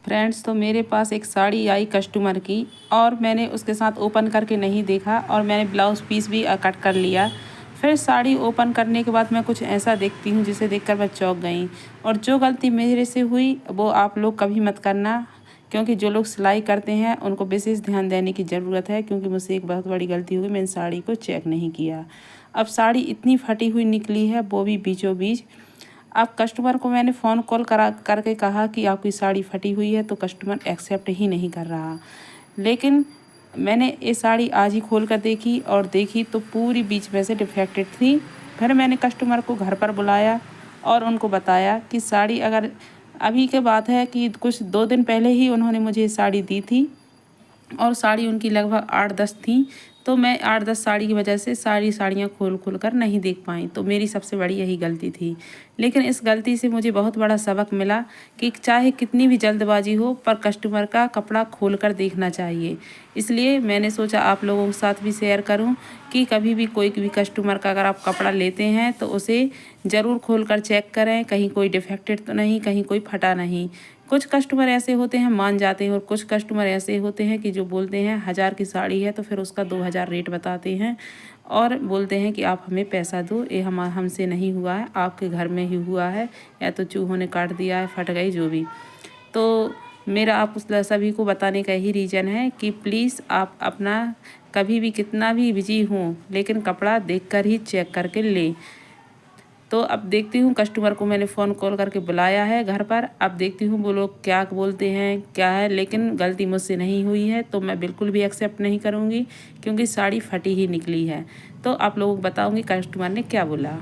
Friends, तो मेरे पास एक साड़ी आई कस्टमर की और मैंने उसके साथ ओपन करके नहीं देखा और मैंने ब्लाउज़ पीस भी कट कर लिया। फिर साड़ी ओपन करने के बाद मैं कुछ ऐसा देखती हूँ जिसे देखकर मैं चौंक गई। और जो गलती मेरे से हुई वो आप लोग कभी मत करना, क्योंकि जो लोग सिलाई करते हैं उनको विशेष ध्यान देने की ज़रूरत है। क्योंकि मुझसे एक बहुत बड़ी गलती हुई, मैंने साड़ी को चेक नहीं किया। अब साड़ी इतनी फटी हुई निकली है, वो भी बीचों बीच। अब कस्टमर को मैंने फ़ोन कॉल करके कहा कि आपकी साड़ी फटी हुई है, तो कस्टमर एक्सेप्ट ही नहीं कर रहा। लेकिन मैंने ये साड़ी आज ही खोल कर देखी और देखी तो पूरी बीच में से डिफेक्टेड थी। फिर मैंने कस्टमर को घर पर बुलाया और उनको बताया कि साड़ी, अगर अभी के बात है कि कुछ 2 दिन पहले ही उन्होंने मुझे साड़ी दी थी और साड़ी उनकी लगभग 8-10 थी। तो मैं 8-10 साड़ी की वजह से सारी साड़ियाँ खोल कर नहीं देख पाई। तो मेरी सबसे बड़ी यही गलती थी। लेकिन इस गलती से मुझे बहुत बड़ा सबक मिला कि चाहे कितनी भी जल्दबाजी हो, पर कस्टमर का कपड़ा खोल कर देखना चाहिए। इसलिए मैंने सोचा आप लोगों के साथ भी शेयर करूं कि कभी भी कोई भी कस्टमर का अगर आप कपड़ा लेते हैं तो उसे ज़रूर खोल कर चेक करें, कहीं कोई डिफेक्टेड तो नहीं, कहीं कोई फटा नहीं। कुछ कस्टमर ऐसे होते हैं मान जाते हैं और कुछ कस्टमर ऐसे होते हैं कि जो बोलते हैं 1000 की साड़ी है तो फिर उसका 2000 रेट बताते हैं और बोलते हैं कि आप हमें पैसा दो, ये हमसे नहीं हुआ है, आपके घर में ही हुआ है, या तो चूहों ने काट दिया है, फट गई, जो भी। तो मेरा आप उस सभी को बताने का यही रीज़न है कि प्लीज़ आप अपना कभी भी कितना भी बिजी हों, लेकिन कपड़ा देखकर ही चेक करके लें। तो अब देखती हूँ, कस्टमर को मैंने फ़ोन कॉल करके बुलाया है घर पर। अब देखती हूँ वो लोग क्या बोलते हैं, क्या है। लेकिन गलती मुझसे नहीं हुई है तो मैं बिल्कुल भी एक्सेप्ट नहीं करूँगी, क्योंकि साड़ी फटी ही निकली है। तो आप लोगों को बताऊँगी कस्टमर ने क्या बोला।